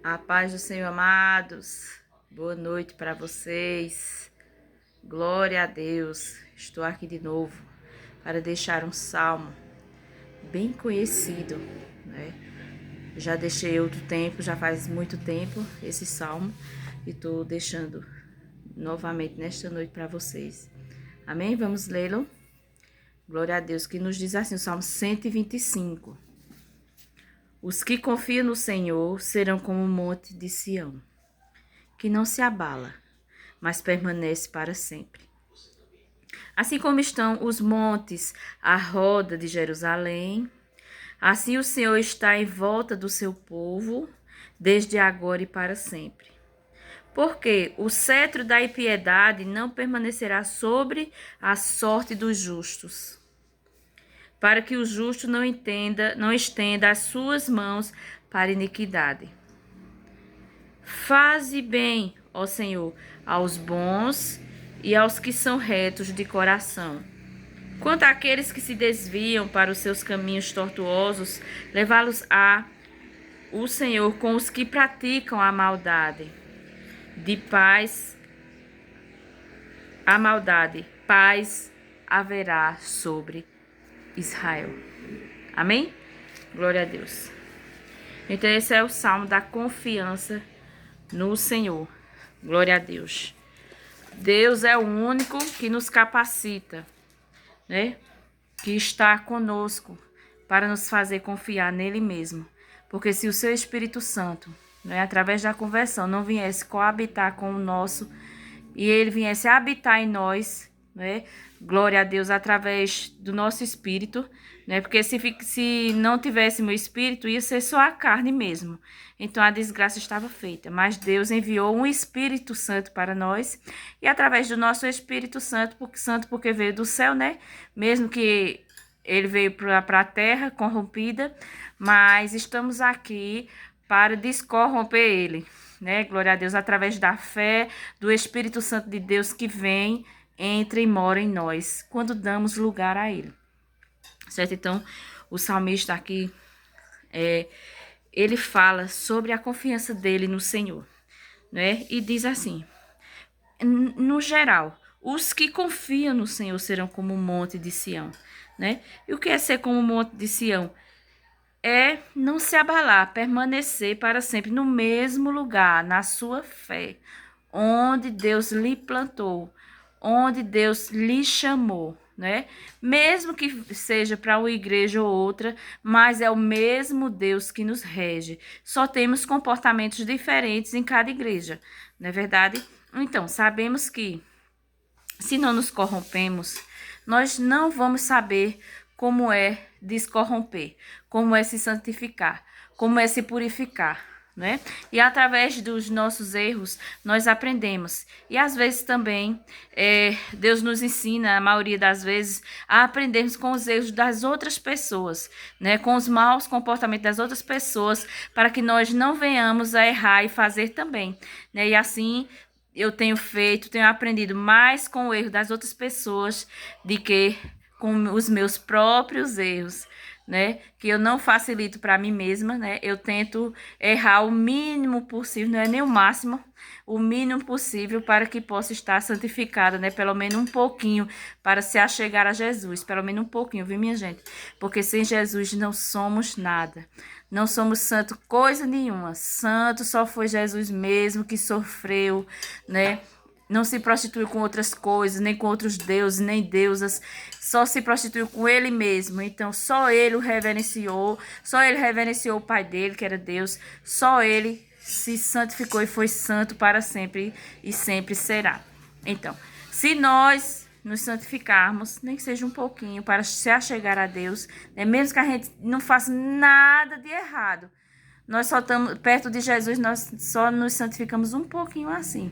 A paz do Senhor, amados. Boa noite para vocês. Glória a Deus. Estou aqui de novo para deixar um salmo bem conhecido, né? Já deixei outro tempo, já faz muito tempo esse salmo e estou deixando novamente nesta noite para vocês. Amém? Vamos lê-lo. Glória a Deus, que nos diz assim o Salmo 125. Os que confiam no Senhor serão como o monte de Sião, que não se abala, mas permanece para sempre. Assim como estão os montes à roda de Jerusalém, assim o Senhor está em volta do seu povo, desde agora e para sempre. Porque o cetro da impiedade não permanecerá sobre a sorte dos justos, para que o justo não estenda as suas mãos para iniquidade. Faze bem, ó Senhor, aos bons e aos que são retos de coração. Quanto àqueles que se desviam para os seus caminhos tortuosos, levá-los-á o Senhor com os que praticam a maldade. De paz a maldade, paz haverá sobre Israel. Amém? Glória a Deus. Então esse é o salmo da confiança no Senhor. Glória a Deus. Deus é o único que nos capacita, né? Que está conosco para nos fazer confiar nele mesmo. Porque se o seu Espírito Santo, né, através da conversão, não viesse coabitar com o nosso e ele viesse habitar em nós, né? Glória a Deus, através do nosso espírito, né? Porque se não tivesse meu espírito, ia ser só a carne mesmo. Então a desgraça estava feita. Mas Deus enviou um Espírito Santo para nós e através do nosso Espírito Santo, porque veio do céu, né? Mesmo que ele veio para a terra corrompida, mas estamos aqui para descorromper ele, né? Glória a Deus, através da fé, do Espírito Santo de Deus que vem, entra e mora em nós, quando damos lugar a ele. Certo? Então, o salmista aqui, ele fala sobre a confiança dele no Senhor, né? E diz assim, no geral, os que confiam no Senhor serão como o monte de Sião, né? E o que é ser como o monte de Sião? É não se abalar, permanecer para sempre no mesmo lugar, na sua fé, onde Deus lhe plantou, onde Deus lhe chamou, né? Mesmo que seja para uma igreja ou outra, mas é o mesmo Deus que nos rege. Só temos comportamentos diferentes em cada igreja, não é verdade? Então, sabemos que se não nos corrompemos, nós não vamos saber como é descorromper, como é se santificar, como é se purificar, né? E através dos nossos erros, nós aprendemos. E às vezes também, Deus nos ensina, a maioria das vezes, a aprendermos com os erros das outras pessoas, né? Com os maus comportamentos das outras pessoas, para que nós não venhamos a errar e fazer também, né? E assim eu tenho aprendido mais com o erro das outras pessoas do que com os meus próprios erros, né? Que eu não facilito para mim mesma, né? Eu tento errar o mínimo possível, não é nem o máximo, o mínimo possível para que possa estar santificada, né? Pelo menos um pouquinho para se achegar a Jesus, pelo menos um pouquinho, viu, minha gente? Porque sem Jesus não somos nada. Não somos santo coisa nenhuma. Santo só foi Jesus mesmo que sofreu, né? Não se prostituiu com outras coisas, nem com outros deuses, nem deusas. Só se prostituiu com ele mesmo. Então, só ele o reverenciou. Só ele reverenciou o pai dele, que era Deus. Só ele se santificou e foi santo para sempre e sempre será. Então, se nós nos santificarmos, nem que seja um pouquinho, para se achegar a Deus, né? Mesmo que a gente não faça nada de errado, nós só estamos perto de Jesus, nós só nos santificamos um pouquinho assim.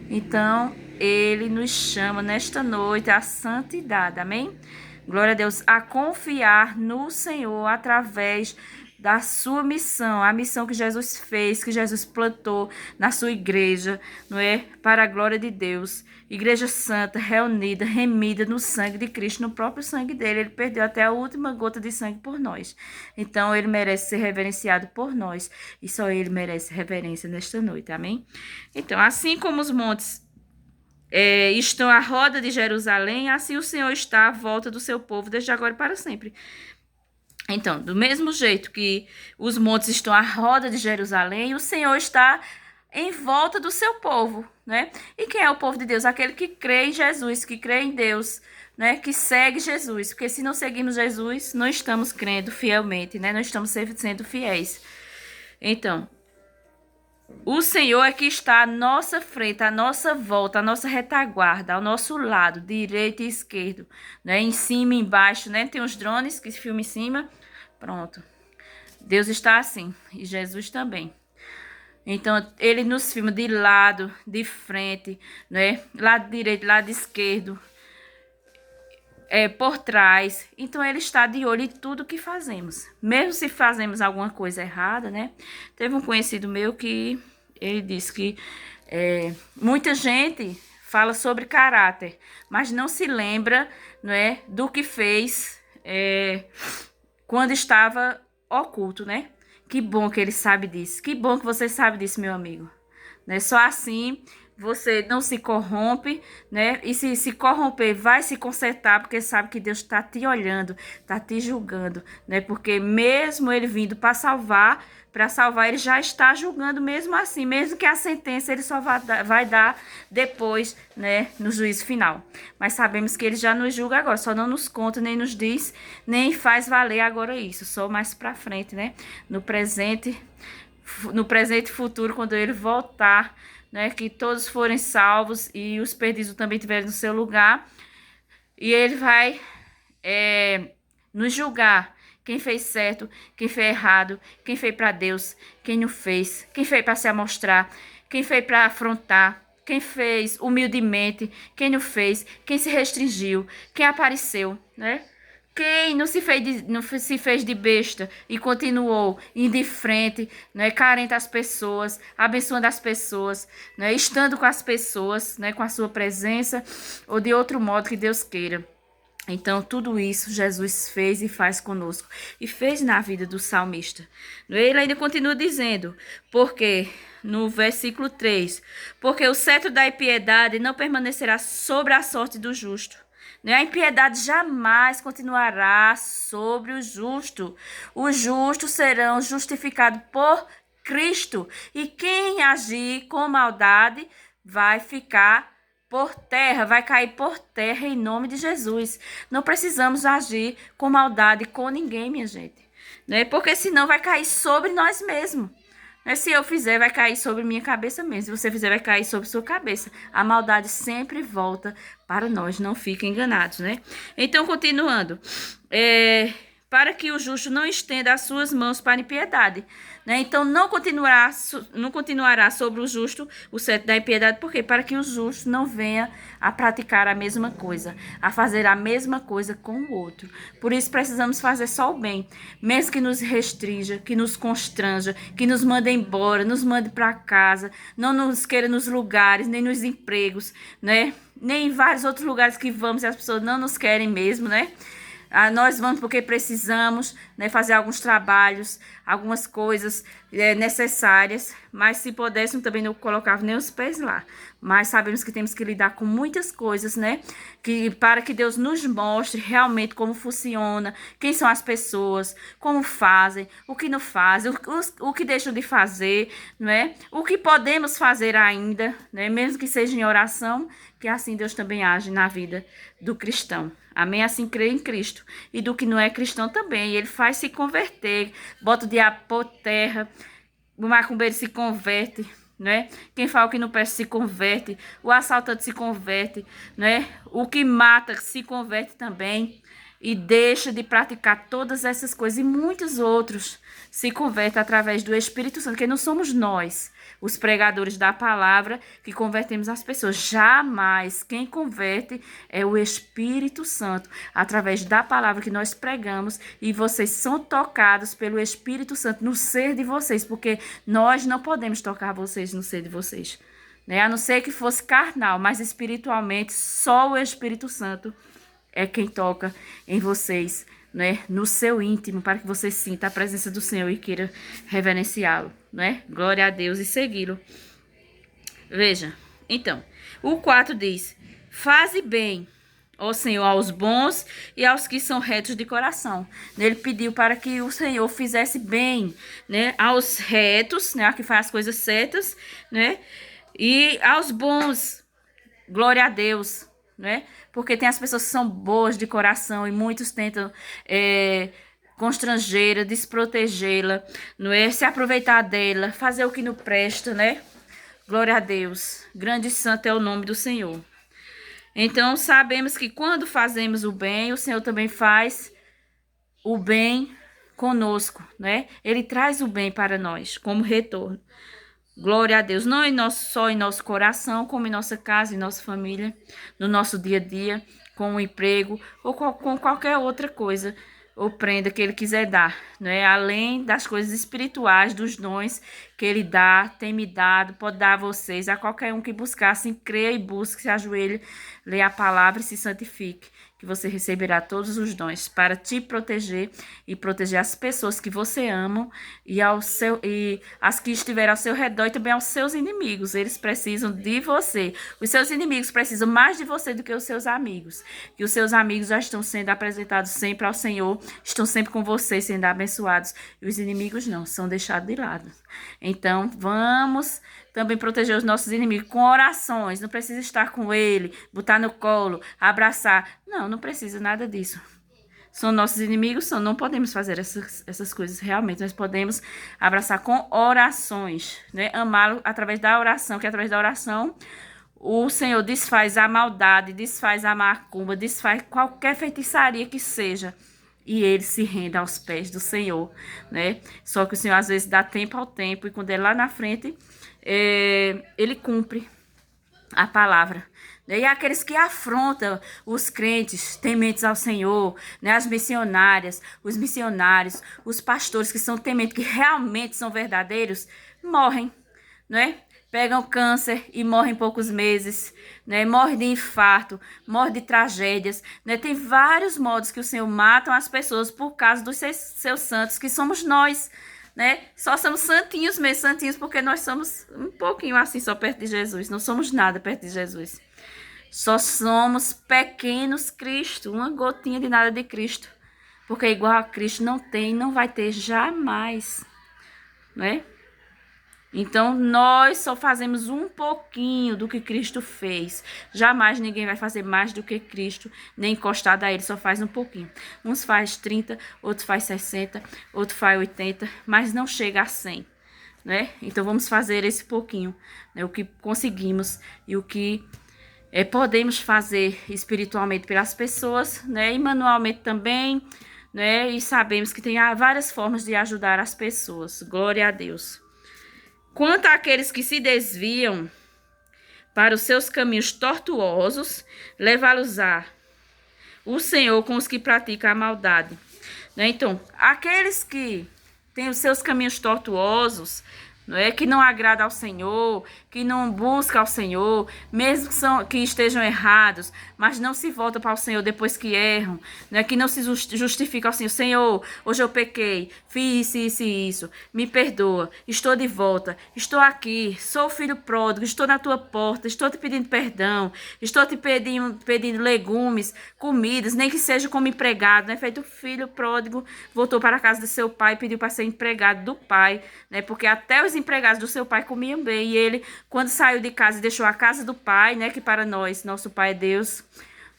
Então, ele nos chama nesta noite à santidade, amém? Glória a Deus, a confiar no Senhor através da sua missão, a missão que Jesus fez, que Jesus plantou na sua igreja, não é? Para a glória de Deus. Igreja santa, reunida, remida no sangue de Cristo, no próprio sangue dele. Ele perdeu até a última gota de sangue por nós. Então, ele merece ser reverenciado por nós. E só ele merece reverência nesta noite, amém? Então, assim como os montes estão à roda de Jerusalém, assim o Senhor está à volta do seu povo, desde agora e para sempre. Então, do mesmo jeito que os montes estão à roda de Jerusalém, o Senhor está em volta do seu povo, né? E quem é o povo de Deus? Aquele que crê em Jesus, que crê em Deus, né? Que segue Jesus. Porque se não seguimos Jesus, não estamos crendo fielmente, né? Não estamos sendo fiéis. Então, o Senhor é que está à nossa frente, à nossa volta, à nossa retaguarda, ao nosso lado, direito e esquerdo, né? Em cima e embaixo, né? Tem os drones que filmam em cima. Pronto. Deus está assim. E Jesus também. Então, ele nos filma de lado, de frente, né? Lado direito, lado esquerdo, por trás. Então, ele está de olho em tudo que fazemos. Mesmo se fazemos alguma coisa errada, né? Teve um conhecido meu que ele disse que muita gente fala sobre caráter, mas não se lembra, não é, do que fez quando estava oculto, né? Que bom que ele sabe disso. Que bom que você sabe disso, meu amigo. Né? Só assim você não se corrompe, né? E se corromper, vai se consertar, porque sabe que Deus está te olhando, está te julgando, né? Porque mesmo ele vindo para salvar, ele já está julgando mesmo assim, mesmo que a sentença ele só vai dar depois, né? No juízo final. Mas sabemos que ele já nos julga agora, só não nos conta, nem nos diz, nem faz valer agora isso, só mais para frente, né? No presente e futuro, quando ele voltar, né, que todos forem salvos e os perdidos também estiverem no seu lugar. E ele vai nos julgar. Quem fez certo, quem fez errado, quem fez para Deus, quem não fez, quem fez para se amostrar, quem fez para afrontar, quem fez humildemente, quem não fez, quem se restringiu, quem apareceu, né? Quem não se fez de besta e continuou indiferente, né, carente às pessoas, abençoando as pessoas, né, estando com as pessoas, né, com a sua presença ou de outro modo que Deus queira. Então, tudo isso Jesus fez e faz conosco. E fez na vida do salmista. Ele ainda continua dizendo, porque, no versículo 3, porque o cetro da impiedade não permanecerá sobre a sorte do justo. A impiedade jamais continuará sobre o justo. Os justos serão justificados por Cristo. E quem agir com maldade vai ficar por terra, vai cair por terra em nome de Jesus. Não precisamos agir com maldade com ninguém, minha gente. Porque senão vai cair sobre nós mesmos. Se eu fizer, vai cair sobre minha cabeça mesmo. Se você fizer, vai cair sobre sua cabeça. A maldade sempre volta para nós. Não fiquem enganados, né? Então, continuando. Para que o justo não estenda as suas mãos para a impiedade. Né? Então, não continuará sobre o justo o cetro da impiedade. Por quê? Para que o justo não venha a praticar a mesma coisa, a fazer a mesma coisa com o outro. Por isso, precisamos fazer só o bem. Mesmo que nos restrinja, que nos constranja, que nos mande embora, nos mande para casa, não nos queira nos lugares, nem nos empregos, né? Nem em vários outros lugares que vamos e as pessoas não nos querem mesmo, né? Nós vamos porque precisamos, né, fazer alguns trabalhos, algumas coisas necessárias, mas se pudéssemos também não colocava nem os pés lá. Mas sabemos que temos que lidar com muitas coisas, né? Para que Deus nos mostre realmente como funciona, quem são as pessoas, como fazem, o que não fazem, o que deixam de fazer, não é? O que podemos fazer ainda, né? Mesmo que seja em oração, que assim Deus também age na vida do cristão. Amém? Assim crê em Cristo. E do que não é cristão também. Ele faz se converter. Bota o diabo por terra. O macumbeiro se converte. Né? Quem fala que não presta se converte. O assaltante se converte. Né? O que mata se converte também. e deixa de praticar todas essas coisas. E muitos outros se convertem através do Espírito Santo, porque não somos nós, os pregadores da palavra, que convertemos as pessoas. Jamais quem converte é o Espírito Santo, através da palavra que nós pregamos, e vocês são tocados pelo Espírito Santo no ser de vocês, porque nós não podemos tocar vocês no ser de vocês, né? A não ser que fosse carnal, mas espiritualmente só o Espírito Santo é quem toca em vocês, né? No seu íntimo, para que você sinta a presença do Senhor e queira reverenciá-lo, né? Glória a Deus e segui-lo. Veja, então, o 4 diz: faze bem, ó Senhor, aos bons e aos que são retos de coração. Ele pediu para que o Senhor fizesse bem, né? Aos retos, né? A que faz as coisas certas, né? E aos bons, glória a Deus, né? Porque tem as pessoas que são boas de coração e muitos tentam constrangê-la, desprotegê-la, não é? Se aproveitar dela, fazer o que não presta, né? Glória a Deus. Grande e santo é o nome do Senhor. Então, sabemos que quando fazemos o bem, o Senhor também faz o bem conosco, né? Ele traz o bem para nós como retorno. Glória a Deus, não só em nosso coração, como em nossa casa, em nossa família, no nosso dia a dia, com o emprego ou com qualquer outra coisa ou prenda que Ele quiser dar, né? Além das coisas espirituais, dos dons que Ele dá, tem me dado, pode dar a vocês, a qualquer um que buscasse, creia e busque, se ajoelhe, leia a palavra e se santifique, que você receberá todos os dons para te proteger e proteger as pessoas que você ama e as que estiverem ao seu redor e também aos seus inimigos. Eles precisam de você. Os seus inimigos precisam mais de você do que os seus amigos. E os seus amigos já estão sendo apresentados sempre ao Senhor, estão sempre com você, sendo abençoados. E os inimigos não, são deixados de lado. Então, vamos também proteger os nossos inimigos com orações. Não precisa estar com ele, botar no colo, abraçar. Não precisa nada disso. São nossos inimigos, não podemos fazer essas coisas realmente. Nós podemos abraçar com orações, né? Amá-lo através da oração, que através da oração o Senhor desfaz a maldade, desfaz a macumba, desfaz qualquer feitiçaria que seja. E ele se rende aos pés do Senhor, né? Só que o Senhor às vezes dá tempo ao tempo, e quando é lá na frente, ele cumpre a palavra. E aqueles que afrontam os crentes tementes ao Senhor, né? As missionárias, os missionários, os pastores que são tementes, que realmente são verdadeiros, morrem, né? Pegam câncer e morrem em poucos meses, né? Morrem de infarto, morrem de tragédias, né? Tem vários modos que o Senhor mata as pessoas por causa dos seus santos, que somos nós, né? Só somos santinhos mesmo, santinhos, porque nós somos um pouquinho assim só perto de Jesus. Não somos nada perto de Jesus. Só somos pequenos Cristo, uma gotinha de nada de Cristo. Porque igual a Cristo não tem, não vai ter jamais, né? Então, nós só fazemos um pouquinho do que Cristo fez. Jamais ninguém vai fazer mais do que Cristo, nem encostado a Ele, só faz um pouquinho. Uns faz 30, outros faz 60, outros faz 80, mas não chega a 100, né? Então, vamos fazer esse pouquinho, né? O que conseguimos e o que podemos fazer espiritualmente pelas pessoas, né? E manualmente também, né? E sabemos que tem várias formas de ajudar as pessoas. Glória a Deus. Quanto àqueles que se desviam para os seus caminhos tortuosos, levá-los-á o Senhor com os que praticam a maldade. Né? Então, aqueles que têm os seus caminhos tortuosos, não é, que não agrada ao Senhor, que não busca ao Senhor, mesmo que estejam errados, mas não se voltam para o Senhor depois que erram, né, que não se justificam assim, Senhor, hoje eu pequei, fiz isso e isso, me perdoa, estou de volta, estou aqui, sou filho pródigo, estou na tua porta, estou te pedindo perdão, estou te pedindo legumes, comidas, nem que seja como empregado, né, feito filho pródigo, voltou para a casa do seu pai, pediu para ser empregado do pai, né, porque até os empregados do seu pai comiam bem, e ele, quando saiu de casa e deixou a casa do pai, né, que para nós, nosso pai é Deus,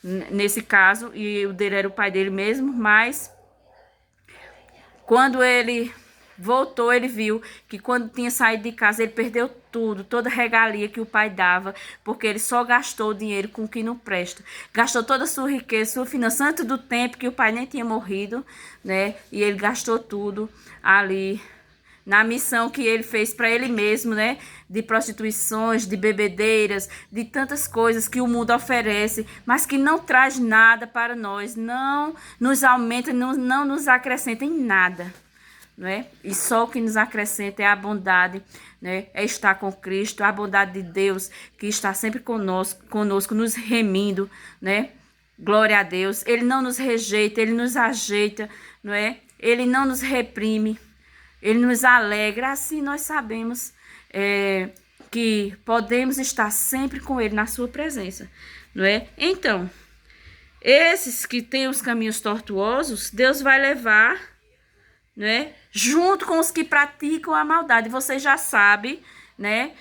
nesse caso, e o dele era o pai dele mesmo, mas quando ele voltou, ele viu que quando tinha saído de casa, ele perdeu tudo, toda a regalia que o pai dava, porque ele só gastou o dinheiro com o que não presta. Gastou toda a sua riqueza, sua finança, antes do tempo que o pai nem tinha morrido, né? E ele gastou tudo ali na missão que ele fez para ele mesmo, né? De prostituições, de bebedeiras, de tantas coisas que o mundo oferece, mas que não traz nada para nós, não nos aumenta, não nos acrescenta em nada, né? E só o que nos acrescenta é a bondade, né? É estar com Cristo, a bondade de Deus que está sempre conosco, nos remindo, né? Glória a Deus. Ele não nos rejeita, ele nos ajeita, não é? Ele não nos reprime. Ele nos alegra, assim nós sabemos que podemos estar sempre com Ele na sua presença, não é? Então, esses que têm os caminhos tortuosos, Deus vai levar, né? Junto com os que praticam a maldade. Você já sabe, né?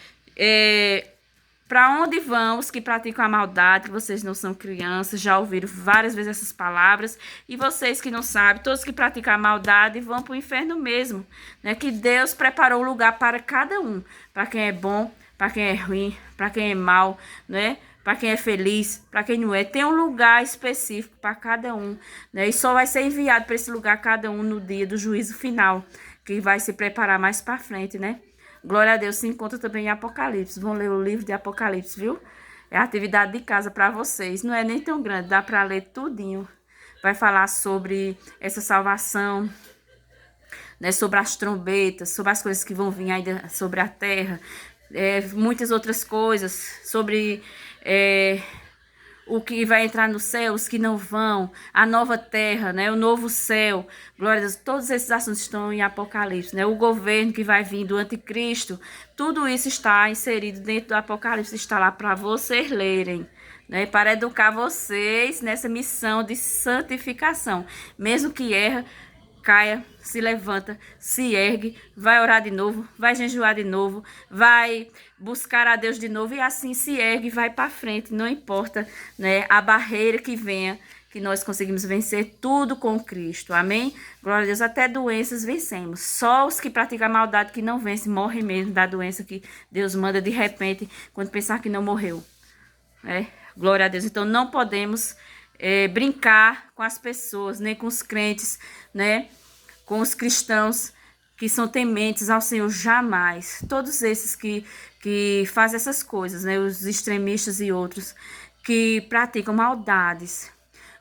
Para onde vão os que praticam a maldade? Vocês não são crianças, já ouviram várias vezes essas palavras. E vocês que não sabem, todos que praticam a maldade vão para o inferno mesmo, né? Que Deus preparou um lugar para cada um. Para quem é bom, para quem é ruim, para quem é mau, né? Para quem é feliz, para quem não é. Tem um lugar específico para cada um, né? E só vai ser enviado para esse lugar cada um no dia do juízo final, que vai se preparar mais para frente, né? Glória a Deus, se encontra também em Apocalipse. Vão ler o livro de Apocalipse, viu? É atividade de casa para vocês. Não é nem tão grande, dá para ler tudinho. Vai falar sobre essa salvação, né? Sobre as trombetas, sobre as coisas que vão vir ainda sobre a terra. Muitas outras coisas, sobre o que vai entrar no céu, os que não vão, a nova terra, né? O novo céu. Glória a Deus, todos esses assuntos estão em Apocalipse, né? O governo que vai vir do anticristo, tudo isso está inserido dentro do Apocalipse, está lá para vocês lerem, né? Para educar vocês nessa missão de santificação. Mesmo que erra, caia, se levanta, se ergue, vai orar de novo, vai jejuar de novo, vai buscar a Deus de novo e assim se ergue e vai para frente, não importa, né, a barreira que venha, que nós conseguimos vencer tudo com Cristo, amém? Glória a Deus, até doenças vencemos, só os que praticam a maldade que não vencem, morrem mesmo da doença que Deus manda de repente, quando pensar que não morreu, né? Glória a Deus, então não podemos brincar com as pessoas, nem com os crentes, né? Com os cristãos que são tementes ao Senhor, jamais. Todos esses que fazem essas coisas, né? Os extremistas e outros que praticam maldades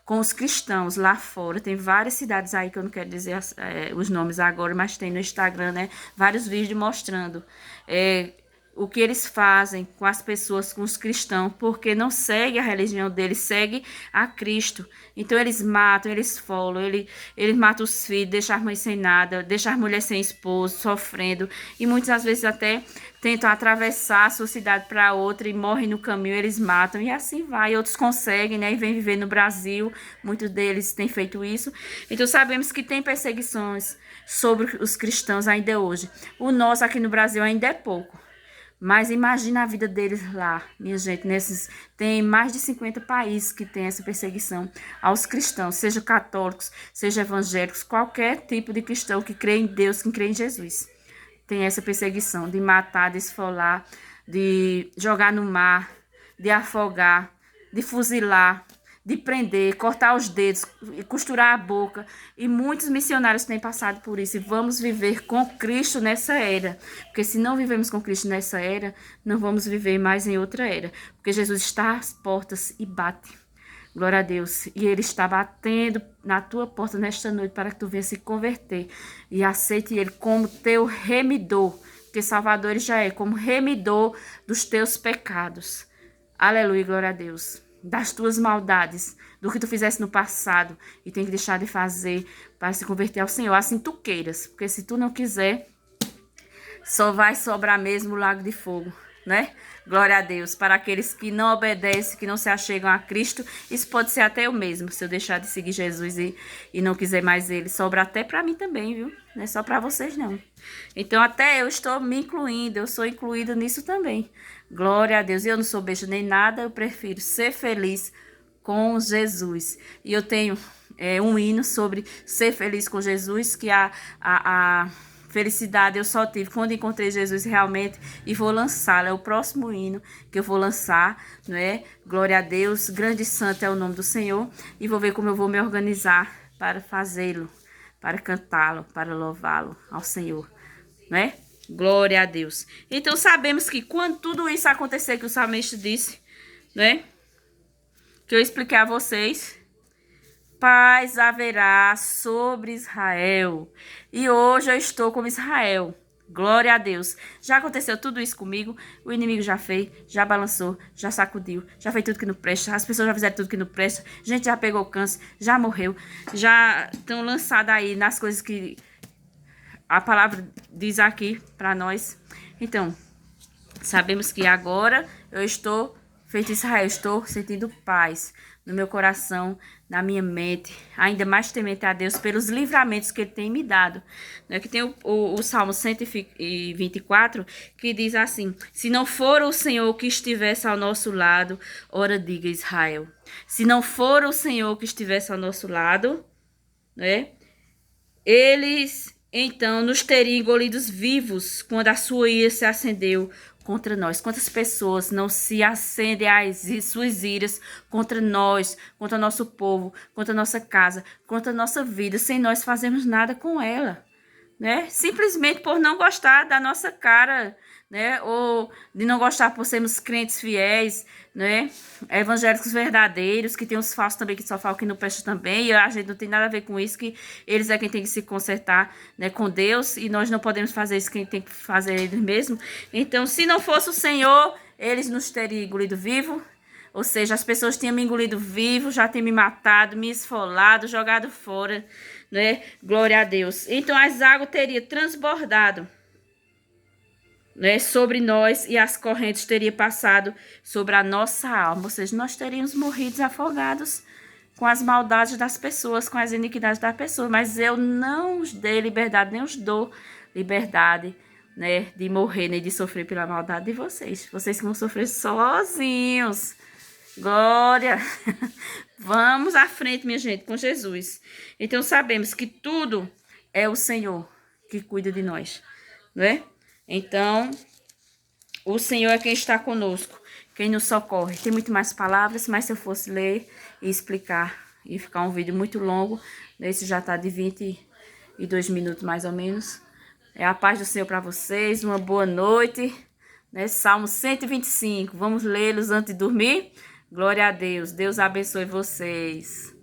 com os cristãos lá fora. Tem várias cidades aí que eu não quero dizer os nomes agora, mas tem no Instagram, né? Vários vídeos mostrando o que eles fazem com as pessoas, com os cristãos, porque não segue a religião deles, segue a Cristo. Então eles matam, eles esfolam, eles matam os filhos, deixam as mães sem nada, deixam as mulheres sem esposo, sofrendo. E muitas vezes até tentam atravessar a sua cidade para outra e morrem no caminho, eles matam. E assim vai. Outros conseguem, né? E vêm viver no Brasil. Muitos deles têm feito isso. Então sabemos que tem perseguições sobre os cristãos ainda hoje. O nosso aqui no Brasil ainda é pouco. Mas imagina a vida deles lá, minha gente. Tem mais de 50 países que tem essa perseguição aos cristãos, seja católicos, seja evangélicos, qualquer tipo de cristão que crê em Deus, que crê em Jesus. Tem essa perseguição de matar, de esfolar, de jogar no mar, de afogar, de fuzilar, de prender, cortar os dedos, costurar a boca. E muitos missionários têm passado por isso. E vamos viver com Cristo nessa era. Porque se não vivemos com Cristo nessa era, não vamos viver mais em outra era. Porque Jesus está às portas e bate. Glória a Deus. E Ele está batendo na tua porta nesta noite para que tu venha se converter. E aceite Ele como teu remidor. Porque Salvador Ele já é como remidor dos teus pecados. Aleluia, glória a Deus. Das tuas maldades, do que tu fizeste no passado e tem que deixar de fazer para se converter ao Senhor, assim tu queiras, porque se tu não quiser, só vai sobrar mesmo o lago de fogo, né? Glória a Deus, para aqueles que não obedecem, que não se achegam a Cristo, isso pode ser até eu mesmo, se eu deixar de seguir Jesus e não quiser mais Ele, sobra até para mim também, viu? Não é só para vocês não. Então até eu estou me incluindo, eu sou incluído nisso também. Glória a Deus, eu não sou besta nem nada, eu prefiro ser feliz com Jesus. E eu tenho um hino sobre ser feliz com Jesus, que a felicidade eu só tive quando encontrei Jesus realmente e vou lançá-lo. É o próximo hino que eu vou lançar, não é? Glória a Deus, grande e santo é o nome do Senhor. E vou ver como eu vou me organizar para fazê-lo, para cantá-lo, para louvá-lo ao Senhor, não é? Glória a Deus. Então sabemos que quando tudo isso acontecer que o salmista disse, né? Que eu expliquei a vocês, paz haverá sobre Israel. E hoje eu estou como Israel. Glória a Deus. Já aconteceu tudo isso comigo. O inimigo já fez, já balançou, já sacudiu, já fez tudo que não presta. As pessoas já fizeram tudo que não presta. Gente já pegou câncer, já morreu, já estão lançadas aí nas coisas que a palavra diz aqui para nós. Então, sabemos que agora eu estou feito Israel, estou sentindo paz no meu coração, na minha mente, ainda mais temente a Deus pelos livramentos que Ele tem me dado. Que tem o Salmo 124, que diz assim: se não for o Senhor que estivesse ao nosso lado, ora diga Israel. Se não for o Senhor que estivesse ao nosso lado, né, eles então nos teriam engolidos vivos quando a sua ira se acendeu contra nós. Quantas pessoas não se acendem as suas iras contra nós, contra nosso povo, contra nossa casa, contra nossa vida, sem nós fazermos nada com ela, né? Simplesmente por não gostar da nossa cara, né? Ou de não gostar por sermos crentes fiéis, né? Evangélicos verdadeiros, que tem os falsos também que só falam que não presta também, e a gente não tem nada a ver com isso, que eles é quem tem que se consertar, né, com Deus, e nós não podemos fazer isso, quem tem que fazer eles mesmos. Então, se não fosse o Senhor, eles nos teriam engolido vivo. Ou seja, as pessoas tinham me engolido vivo, já tinham me matado, me esfolado, jogado fora, né? Glória a Deus. Então as águas teriam transbordado, né, sobre nós, e as correntes teriam passado sobre a nossa alma. Ou seja, nós teríamos morrido afogados com as maldades das pessoas, com as iniquidades das pessoas. Mas eu não os dei liberdade, nem os dou liberdade, né, de morrer, nem de sofrer pela maldade de vocês. Vocês que vão sofrer sozinhos. Glória! Vamos à frente, minha gente, com Jesus. Então sabemos que tudo é o Senhor que cuida de nós, não é? Então, o Senhor é quem está conosco, quem nos socorre. Tem muito mais palavras, mas se eu fosse ler e explicar, ia ficar um vídeo muito longo. Esse já está de 22 minutos mais ou menos. É a paz do Senhor para vocês, uma boa noite, né? Salmo 125, vamos lê-los antes de dormir? Glória a Deus. Deus abençoe vocês.